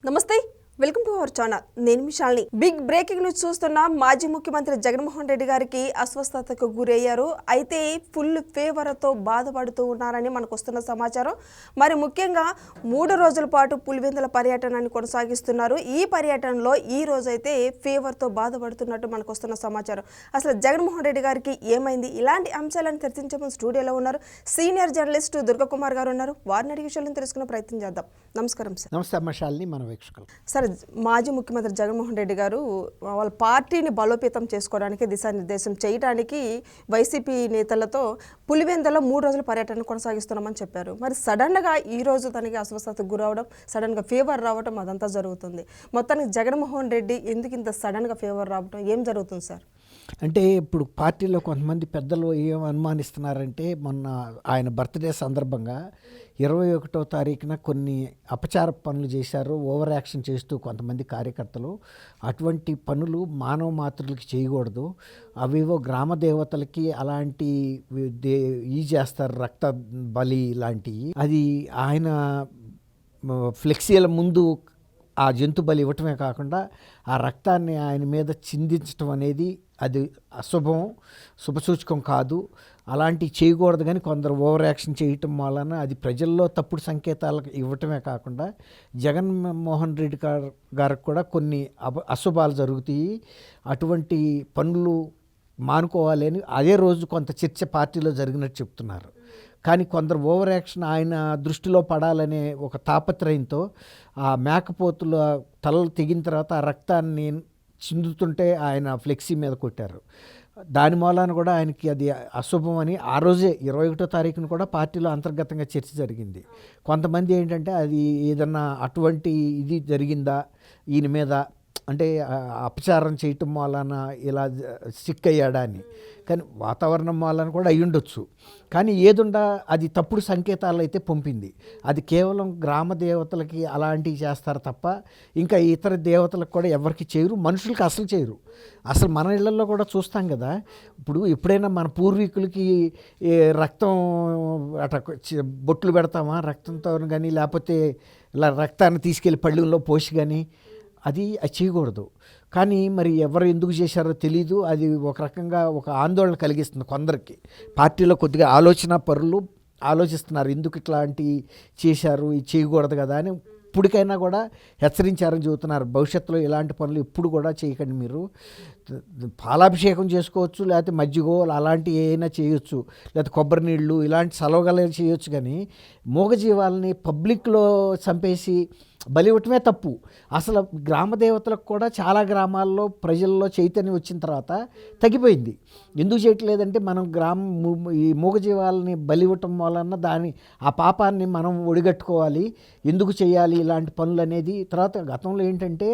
నమస్తే, welcome to our channel. నేను మిషాల్ని. Big breaking news చూస్తున్న మాజీ ముఖ్యమంత్రి జగన్మోహన్ రెడ్డి గారికి అస్వస్థతకు గురయ్యారు. అయితే ఫుల్ ఫీవర్తో బాధపడుతూ ఉన్నారని మనకు వస్తున్న సమాచారం. మరి ముఖ్యంగా 3 రోజుల పాటు పులివెందుల పర్యటనని కొనసాగిస్తున్నారు. ఈ పర్యటనలో ఈ రోజైతే ఫీవర్తో బాధపడుతున్నట్టు మనకు వస్తున్న సమాచారం. అసలు జగన్మోహన్ రెడ్డి గారికి ఏమైంది? ఇలాంటి అంశాలను చర్చించే స్టూడియోలో ఉన్నారు సీనియర్ జర్నలిస్ట్ దుర్గకుమార్ గారు ఉన్నారు. వారిని అడిగే విషయాలను తెలుసుకునే ప్రయత్నం చేద్దాం. నమస్కారం సార్. నమస్తే మషాల్ని మన వీక్షకులు. సార్, మాజీ ముఖ్యమంత్రి జగన్మోహన్ రెడ్డి గారు వాళ్ళ పార్టీని బలోపేతం చేసుకోవడానికి దిశానిర్దేశం చేయడానికి వైసీపీ నేతలతో పులివెందులో 3 రోజుల పర్యటన కొనసాగిస్తున్నామని చెప్పారు. మరి సడన్గా ఈ రోజు తనకి అస్వస్థతకు గురవడం, సడన్గా ఫీవర్ రావడం అదంతా జరుగుతుంది. మొత్తానికి జగన్మోహన్ రెడ్డి ఎందుకు ఇంత సడన్గా ఫీవర్ రావడం, ఏం జరుగుతుంది సార్? అంటే ఇప్పుడు పార్టీలో కొంతమంది పెద్దలు ఏం అనుమానిస్తున్నారంటే, మొన్న ఆయన బర్త్డే సందర్భంగా 21వ తారీఖున కొన్ని అపచార పనులు చేశారు, ఓవర్ యాక్షన్ చేస్తూ కొంతమంది కార్యకర్తలు. అటువంటి పనులు మానవ మాతృలకి చేయకూడదు. అవేవో గ్రామ దేవతలకి అలాంటి చేస్తారు, రక్త బలి లాంటివి. అది ఆయన ఫ్లెక్సీల ముందు ఆ జంతు బలి ఇవ్వటమే కాకుండా ఆ రక్తాన్ని ఆయన మీద చిందించడం అనేది అది అశుభం, శుభసూచకం కాదు. అలాంటివి చేయకూడదు. కానీ కొందరు ఓవర్ యాక్షన్ చేయటం వలన అది ప్రజల్లో తప్పుడు సంకేతాలకు ఇవ్వటమే కాకుండా జగన్మోహన్ రెడ్డి గారికి కూడా కొన్ని అశుభాలు జరుగుతాయి. అటువంటి పనులు మానుకోవాలి అని అదే రోజు కొంత చర్చ పార్టీలో జరిగినట్టు చెప్తున్నారు. కానీ కొందరు ఓవర్ యాక్షన్ ఆయన దృష్టిలో పడాలనే ఒక తాపత్రయంతో ఆ మేకపోతుల తలలు తెగిన తర్వాత ఆ రక్తాన్ని చిందుతుంటే ఆయన ఫ్లెక్సీ మీద కొట్టారు. దాని మూలాన కూడా ఆయనకి అది అశుభం అని ఆ రోజే 21వ తారీఖున కూడా పార్టీలో అంతర్గతంగా చర్చ జరిగింది. కొంతమంది ఏంటంటే అది ఏదన్నా అటువంటి ఇది జరిగిందా ఈయన మీద, అంటే అపచారం చేయటం వలన ఇలా సిక్ అయ్యాడా అని. కానీ వాతావరణం వలన కూడా అయ్యుండొచ్చు. కానీ ఏదుండా అది తప్పుడు సంకేతాలు అయితే పంపింది. అది కేవలం గ్రామ దేవతలకి అలాంటివి చేస్తారు తప్ప ఇంకా ఇతర దేవతలకు కూడా ఎవరికి చేయరు, మనుషులకి అసలు చేయరు. అసలు మన ఇళ్లలో కూడా చూస్తాం కదా, ఇప్పుడు ఎప్పుడైనా మన పూర్వీకులకి రక్తం అట బొట్లు పెడతామా రక్తంతో కానీ, లేకపోతే ఇలా రక్తాన్ని తీసుకెళ్ళి పళ్ళుల్లో పోసి కానీ, అది చేయకూడదు. కానీ మరి ఎవరు ఎందుకు చేశారో తెలీదు. అది ఒక రకంగా ఒక ఆందోళన కలిగిస్తుంది కొందరికి. పార్టీలో కొద్దిగా ఆలోచన పరులు ఆలోచిస్తున్నారు, ఎందుకు ఇట్లాంటి చేశారు, ఇది చేయకూడదు కదా అని. ఇప్పటికైనా కూడా హెచ్చరించారని చెబుతున్నారు, భవిష్యత్తులో ఇలాంటి పనులు ఎప్పుడు కూడా చేయకండి. మీరు పాలాభిషేకం చేసుకోవచ్చు, లేకపోతే మజ్జిగో అలాంటివి ఏమైనా చేయొచ్చు, లేకపోతే కొబ్బరి నీళ్ళు ఇలాంటి సలవగల చేయొచ్చు. కానీ మూగజీవాలని పబ్లిక్లో చంపేసి బలి ఇవ్వటమే తప్పు. అసలు గ్రామ దేవతలకు కూడా చాలా గ్రామాల్లో ప్రజల్లో చైతన్యం వచ్చిన తర్వాత తగ్గిపోయింది. ఎందుకు చేయట్లేదంటే మనం ఈ మూగజీవాలని బలి ఇవ్వటం వలన ఆ పాపాన్ని మనం ఒడిగట్టుకోవాలి. ఎందుకు చేయాలి ఇలాంటి పనులు అనేది. తర్వాత గతంలో ఏంటంటే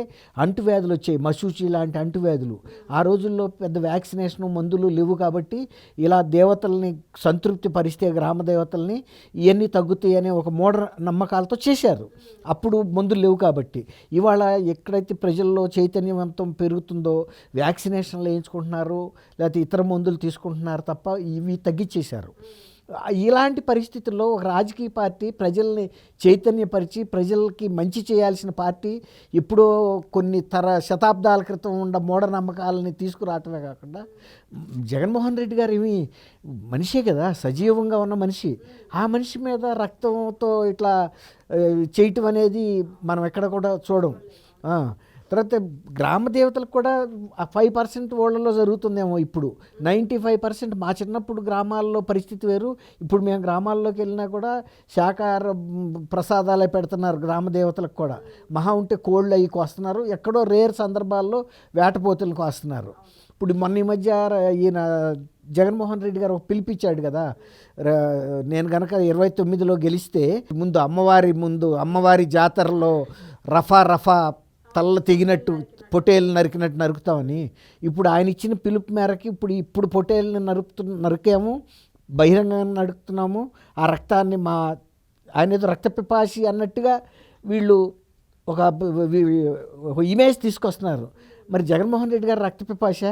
అంటువ్యాధులు వచ్చాయి, మశూచి లాంటి అంటువ్యాధులు. ఆ రోజుల్లో పెద్ద వ్యాక్సినేషన్ మందులు లేవు కాబట్టి ఇలా దేవతల్ని సంతృప్తి పరిస్తే గ్రామ దేవతల్ని ఇవన్నీ తగ్గుతాయి అనే ఒక మూఢ నమ్మకాలతో చేశారు. అప్పుడు మందులు లేవు కాబట్టి. ఇవాళ ఎక్కడైతే ప్రజల్లో చైతన్యవంతం పెరుగుతుందో వ్యాక్సినేషన్లు వేయించుకుంటున్నారు, లేకపోతే ఇతర మందులు తీసుకుంటున్నారు తప్ప ఇవి తగ్గించేశారు. ఇలాంటి పరిస్థితుల్లో ఒక రాజకీయ పార్టీ ప్రజల్ని చైతన్యపరిచి ప్రజలకి మంచి చేయాల్సిన పార్టీ ఎప్పుడో కొన్ని శతాబ్దాల క్రితం ఉన్న మూఢనమ్మకాలని తీసుకురావటమే కాకుండా, జగన్మోహన్ రెడ్డి గారు ఏమి మనిషే కదా, సజీవంగా ఉన్న మనిషి. ఆ మనిషి మీద రక్తంతో ఇట్లా చేయటం అనేది మనం ఎక్కడ కూడా చూడం. తర్వాత గ్రామ దేవతలకు కూడా 5% ఓళ్ళలో జరుగుతుందేమో. ఇప్పుడు 95%. మా చిన్నప్పుడు గ్రామాల్లో పరిస్థితి వేరు. ఇప్పుడు మేము గ్రామాల్లోకి వెళ్ళినా కూడా శాకాహార ప్రసాదాలే పెడుతున్నారు గ్రామ దేవతలకు కూడా. మహా ఉంటే కోళ్ళు అవి కోస్తున్నారు, ఎక్కడో రేర్ సందర్భాల్లో వేటపోతులను కోస్తున్నారు. ఇప్పుడు మొన్న ఈ మధ్య ఈయన జగన్మోహన్ రెడ్డి గారు పిలిపించాడు కదా, నేను కనుక 29లో గెలిస్తే అమ్మవారి జాతరలో రఫా తల్ల తెగినట్టు పొట్టేలు నరికినట్టు నరుకుతామని. ఇప్పుడు ఆయన ఇచ్చిన పిలుపు మేరకి ఇప్పుడు పొట్టేళ్ళని నరికాము, బహిరంగంగా నరుకుతున్నాము. ఆ రక్తాన్ని ఆయన ఏదో రక్తపిపాసి అన్నట్టుగా వీళ్ళు ఒక ఇమేజ్ తీసుకొస్తున్నారు. మరి జగన్మోహన్ రెడ్డి గారు రక్తపిపాస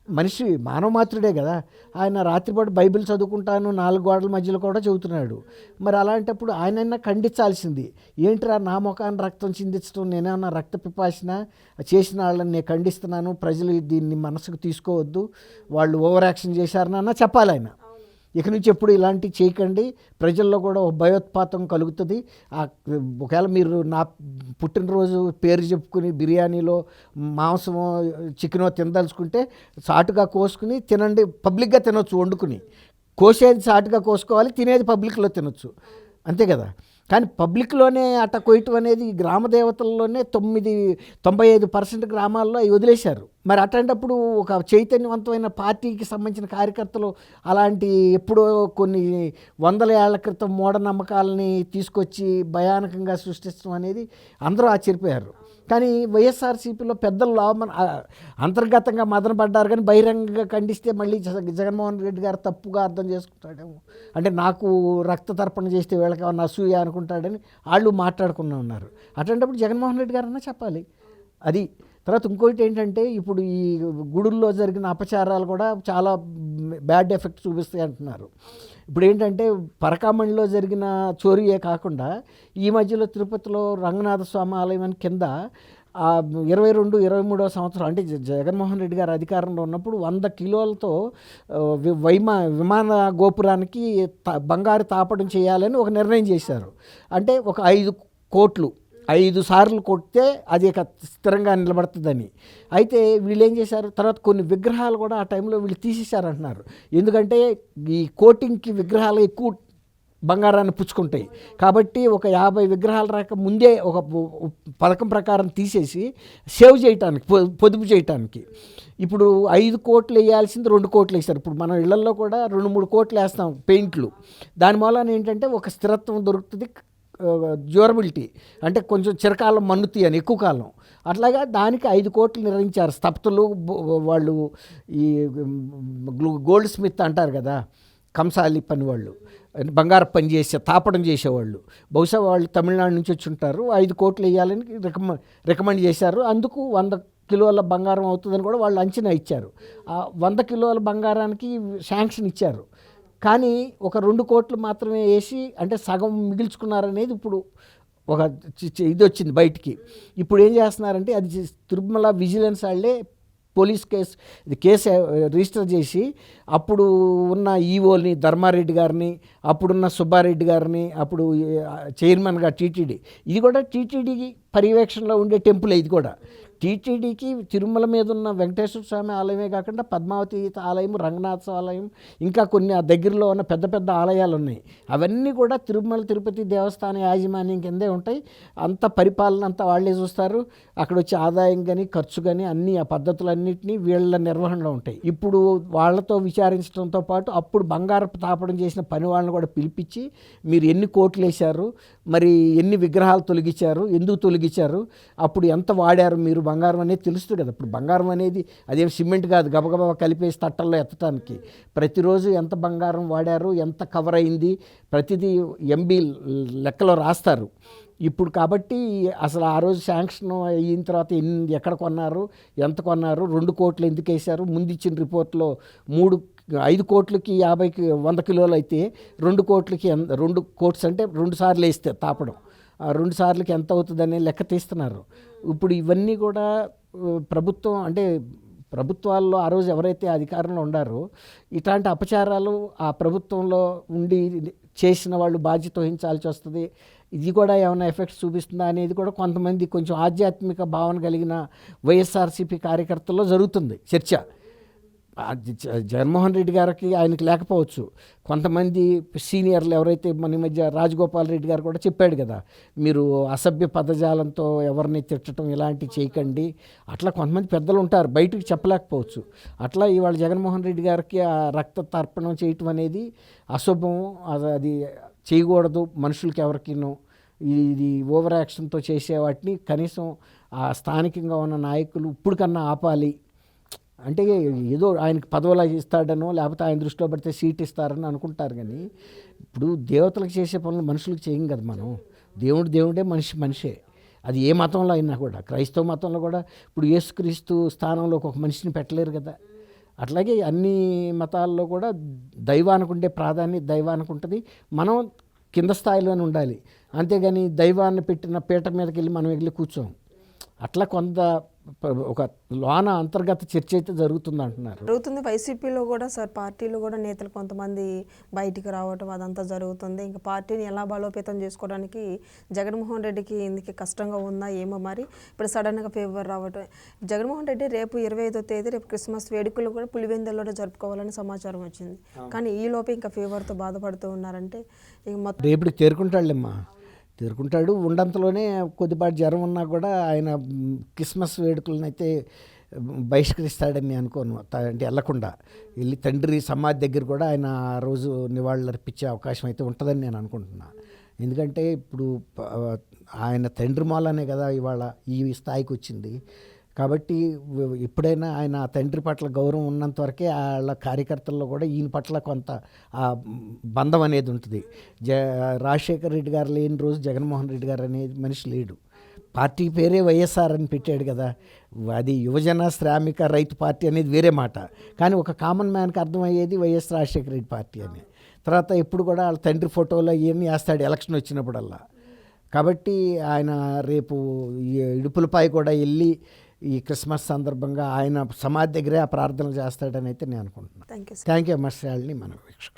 మనిషి మానవ మాత్రుడే కదా. ఆయన రాత్రిపాటు బైబిల్ చదువుకుంటాను 4 గోడల మధ్యలో కూడా చదువుతున్నాడు. మరి అలాంటప్పుడు ఆయనైనా ఖండించాల్సింది. ఏంటిరా నా ముఖాన్ని రక్తం చిందించడం, నేనేమన్నా రక్త పిపాసిన చేసిన వాళ్ళని నేను ఖండిస్తున్నాను, ప్రజలు దీన్ని మనసుకు తీసుకోవద్దు, వాళ్ళు ఓవర్ యాక్షన్ చేశారనన్నా చెప్పాలి ఆయన. ఇక నుంచి ఎప్పుడు ఇలాంటివి చేయకండి, ప్రజల్లో కూడా ఒక భయోత్పాతం కలుగుతుంది. ఒకవేళ మీరు నా పుట్టినరోజు పేరు చెప్పుకుని బిర్యానీలో మాంసమో చికెనో తినదలుచుకుంటే చాటుగా కోసుకుని తినండి, పబ్లిక్గా తినొచ్చు, వండుకుని కోసేది చాటుగా కోసుకోవాలి, తినేది పబ్లిక్లో తినొచ్చు, అంతే కదా. కానీ పబ్లిక్లోనే అట్ట కొయ్యటం అనేది గ్రామ దేవతల్లోనే 95% గ్రామాల్లో అవి వదిలేశారు. మరి అట్లాంటప్పుడు ఒక చైతన్యవంతమైన పార్టీకి సంబంధించిన కార్యకర్తలు అలాంటి ఎప్పుడో కొన్ని 100 ఏళ్ల క్రితం మూఢనమ్మకాలని తీసుకొచ్చి భయానకంగా సృష్టించడం అనేది అందరూ ఆశ్చర్యపోయారు. కానీ వైఎస్ఆర్సీపీలో పెద్దలు అంతర్గతంగా మదనపడ్డారు, కానీ బహిరంగంగా ఖండిస్తే మళ్ళీ జగన్మోహన్ రెడ్డి గారు తప్పుగా అర్థం చేసుకుంటాడేమో, అంటే నాకు రక్త తర్పణ చేస్తే వీళ్ళకి ఏమన్నా అసూయ అనుకుంటాడని వాళ్ళు మాట్లాడుకున్నా ఉన్నారు. అట్లాంటప్పుడు జగన్మోహన్ రెడ్డి గారన్నా చెప్పాలి అది. తర్వాత ఇంకోటి ఏంటంటే, ఇప్పుడు ఈ గుడుల్లో జరిగిన అపచారాలు కూడా చాలా బ్యాడ్ ఎఫెక్ట్ చూపిస్తాయి అంటున్నారు. ఇప్పుడు ఏంటంటే పరకామణిలో జరిగిన చోరీయే కాకుండా ఈ మధ్యలో తిరుపతిలో రంగనాథ స్వామి ఆలయం అని కింద 22-23 సంవత్సరం అంటే జగన్మోహన్ రెడ్డి గారు అధికారంలో ఉన్నప్పుడు 100 కిలోలతో విమాన గోపురానికి బంగారు తాపడం చేయాలని ఒక నిర్ణయం చేశారు. అంటే ఒక 5 కోట్లు 5 సార్లు కొడితే అది ఇక స్థిరంగా నిలబడుతుందని. అయితే వీళ్ళు ఏం చేశారు, తర్వాత కొన్ని విగ్రహాలు కూడా ఆ టైంలో వీళ్ళు తీసేశారంటున్నారు. ఎందుకంటే ఈ కోటింగ్కి విగ్రహాలు ఎక్కువ బంగారాన్ని పుచ్చుకుంటాయి కాబట్టి ఒక 50 విగ్రహాలు రాక ముందే ఒక పథకం ప్రకారం తీసేసి సేవ్ చేయటానికి, పొదుపు చేయటానికి ఇప్పుడు 5 కోట్లు వేయాల్సింది 2 కోట్లు వేస్తారు. ఇప్పుడు మన ఇళ్లలో కూడా 2-3 కోట్లు వేస్తాం పెయింట్లు. దాని మూలాన ఏంటంటే ఒక స్థిరత్వం దొరుకుతుంది, డ్యూరబిలిటీ అంటే కొంచెం చిరకాలం మన్నుతాయి అని, ఎక్కువ కాలం. అట్లాగా దానికి 5 కోట్లు నిర్వహించారు స్థపతులు వాళ్ళు. ఈ గోల్డ్ స్మిత్ అంటారు కదా, కంసాలి పని వాళ్ళు, బంగారు పని చేసే తాపడం చేసేవాళ్ళు, బహుశా వాళ్ళు తమిళనాడు నుంచి వచ్చి ఉంటారు. 5 కోట్లు వేయాలని రికమెండ్ చేశారు. అందుకు 100 కిలోల బంగారం అవుతుందని కూడా వాళ్ళు అంచనా ఇచ్చారు. ఆ 100 కిలోల బంగారానికి శాంక్షన్ ఇచ్చారు. కానీ ఒక 2 కోట్లు మాత్రమే వేసి అంటే సగం మిగిల్చుకున్నారనేది ఇప్పుడు ఒక ఇది వచ్చింది బయటికి. ఇప్పుడు ఏం చేస్తున్నారంటే అది తిరుమల విజిలెన్స్ వాళ్ళే పోలీస్ కేసు రిజిస్టర్ చేసి అప్పుడు ఉన్న ఈఓని ధర్మారెడ్డి గారిని, అప్పుడున్న సుబ్బారెడ్డి గారిని, అప్పుడు చైర్మన్గా టీటీడీ, ఇది కూడా టీటీడీ పర్యవేక్షణలో ఉండే టెంపుల్. ఇది కూడా టీటీడీకి తిరుమల మీద ఉన్న వెంకటేశ్వర స్వామి ఆలయమే కాకుండా పద్మావతి ఆలయం, రంగనాథ ఆలయం, ఇంకా కొన్ని ఆ దగ్గరలో ఉన్న పెద్ద పెద్ద ఆలయాలు ఉన్నాయి. అవన్నీ కూడా తిరుమల తిరుపతి దేవస్థాన యాజమాన్యం కిందే ఉంటాయి. అంత పరిపాలన అంతా వాళ్ళే చూస్తారు. అక్కడ వచ్చే ఆదాయం కానీ ఖర్చు కానీ అన్నీ ఆ పద్ధతులన్నింటినీ వీళ్ళ నిర్వహణలో ఉంటాయి. ఇప్పుడు వాళ్ళతో విచారించడంతో పాటు అప్పుడు బంగారపు తాపడం చేసిన పని వాళ్ళని కూడా పిలిపించి మీరు ఎన్ని కోట్లు వేశారు, మరి ఎన్ని విగ్రహాలు తొలగించారు, ఎందుకు తొలగించారు, అప్పుడు ఎంత వాడారు మీరు బంగారం అనేది తెలుస్తుంది కదా. ఇప్పుడు బంగారం అనేది అదేం సిమెంట్ కాదు గబగబా కలిపేసి తట్టల్లో ఎత్తడానికి. ప్రతిరోజు ఎంత బంగారం వాడారు, ఎంత కవర్ అయింది, ప్రతిదీ ఎంబీ లెక్కలో రాస్తారు ఇప్పుడు. కాబట్టి అసలు ఆ రోజు శాంక్షన్ అయిన తర్వాత ఎక్కడ కొన్నారు, ఎంత కొన్నారు, 2 కోట్లు ఎందుకు వేశారు, ముందు ఇచ్చిన రిపోర్ట్లో 5 కోట్లకి 100 కిలోలు అయితే 2 కోట్లకి 2 కోట్స్ అంటే 2 సార్లు వేస్తే తాపడం, 2 సార్లకి ఎంత అవుతుందనే లెక్క తీస్తున్నారు. ఇప్పుడు ఇవన్నీ కూడా ప్రభుత్వం అంటే ప్రభుత్వాల్లో ఆ రోజు ఎవరైతే అధికారంలో ఉండారో ఇట్లాంటి అపచారాలు ఆ ప్రభుత్వంలో ఉండి చేసిన వాళ్ళు బాధ్యత వహించాల్సి వస్తుంది. ఇది కూడా ఏమైనా ఎఫెక్ట్స్ చూపిస్తుందా అనేది కూడా కొంతమంది కొంచెం ఆధ్యాత్మిక భావన కలిగిన వైఎస్ఆర్సీపీ కార్యకర్తల్లో జరుగుతుంది చర్చ. జగన్మోహన్ రెడ్డి గారికి ఆయనకి లేకపోవచ్చు, కొంతమంది సీనియర్లు ఎవరైతే మన మధ్య రాజగోపాల్ రెడ్డి గారు కూడా చెప్పాడు కదా, మీరు అసభ్య పదజాలంతో ఎవరిని తిట్టడం ఇలాంటివి చేయకండి, అట్లా కొంతమంది పెద్దలు ఉంటారు బయటకు చెప్పలేకపోవచ్చు. అట్లా ఇవాళ జగన్మోహన్ రెడ్డి గారికి ఆ రక్త తర్పణం చేయటం అనేది అశుభం, అది చేయకూడదు మనుషులకి ఎవరికినూ. ఇది ఓవర్ యాక్షన్తో చేసే వాటిని కనీసం ఆ స్థానికంగా ఉన్న నాయకులు ఇప్పుడు కన్నా ఆపాలి. అంటే ఏదో ఆయనకి పదవులు ఇస్తాడనో లేకపోతే ఆయన దృష్టిలో పడితే సీట్ ఇస్తారని అనుకుంటారు. కానీ ఇప్పుడు దేవతలకు చేసే పనులు మనుషులకు చేయం కదా మనం. దేవుడే, మనిషే. అది ఏ మతంలో అయినా కూడా, క్రైస్తవ మతంలో కూడా ఇప్పుడు యేసుక్రీస్తు స్థానంలో ఒక మనిషిని పెట్టలేరు కదా. అట్లాగే అన్ని మతాల్లో కూడా దైవానికి ఉండే ప్రాధాన్యత దైవానికి ఉంటుంది. మనం కింద స్థాయిలోనే ఉండాలి, అంతేగాని దైవాన్ని పెట్టిన పీట మీదకి వెళ్ళి మనం వెళ్ళి కూర్చోం. అట్లా కొంత ఒక లోన అంతర్గత చర్చ అయితే జరుగుతుంది అంటున్నారు. జరుగుతుంది. వైసీపీలో కూడా సార్, పార్టీలో కూడా నేతలు కొంతమంది బయటికి రావటం అదంతా జరుగుతుంది. ఇంకా పార్టీని ఎలా బలోపేతం చేసుకోవడానికి జగన్మోహన్ రెడ్డికి ఇందుకు కష్టంగా ఉందా ఏమో మరి. ఇప్పుడు సడన్గా ఫేవర్ రావటం. జగన్మోహన్ రెడ్డి రేపు 25వ తేదీ రేపు క్రిస్మస్ వేడుకలు కూడా పులివెందుల్లోనే జరుపుకోవాలని సమాచారం వచ్చింది. కానీ ఈ లోపే ఇంకా ఫీవర్తో బాధపడుతూ ఉన్నారంటే ఇక మొత్తం రేపుడికి తేరుకుంటాడులేమ్మా, తేరుకుంటాడు. ఉండంతలోనే కొద్దిపాటి జ్వరం ఉన్నా కూడా ఆయన క్రిస్మస్ వేడుకలను అయితే బహిష్కరిస్తాడని నేను అనుకోను. అంటే వెళ్లకుండా వెళ్ళి తండ్రి సమాధి దగ్గర కూడా ఆయన ఆ రోజు నివాళులు అర్పించే అవకాశం అయితే ఉంటుందని నేను అనుకుంటున్నా. ఎందుకంటే ఇప్పుడు ఆయన తండ్రి మూలనే కదా ఇవాళ ఈ స్థాయికి వచ్చింది. కాబట్టి ఎప్పుడైనా ఆయన ఆ తండ్రి పట్ల గౌరవం ఉన్నంత వరకే వాళ్ళ కార్యకర్తల్లో కూడా ఈయన పట్ల కొంత ఆ బంధం అనేది ఉంటుంది. రాజశేఖర రెడ్డి గారు లేని రోజు జగన్మోహన్ రెడ్డి గారు అనేది మనిషి లేడు. పార్టీ పేరే వైఎస్ఆర్ అని పెట్టాడు కదా, అది యువజన శ్రామిక రైతు పార్టీ అనేది వేరే మాట. కానీ ఒక కామన్ మ్యాన్కి అర్థమయ్యేది వైఎస్ రాజశేఖర రెడ్డి పార్టీ అని. తర్వాత ఎప్పుడు కూడా వాళ్ళ తండ్రి ఫోటోలో ఇవన్నీ వేస్తాడు ఎలక్షన్ వచ్చినప్పుడల్లా. కాబట్టి ఆయన రేపు ఇడుపులపై కూడా వెళ్ళి ఈ క్రిస్మస్ సందర్భంగా ఆయన సమాధి దగ్గరే ఆ ప్రార్థనలు చేస్తాడని అయితే నేను అనుకుంటున్నాను. Thank you. థ్యాంక్ యూ అమ్మ శ్రాలిని మన వీక్షకులు.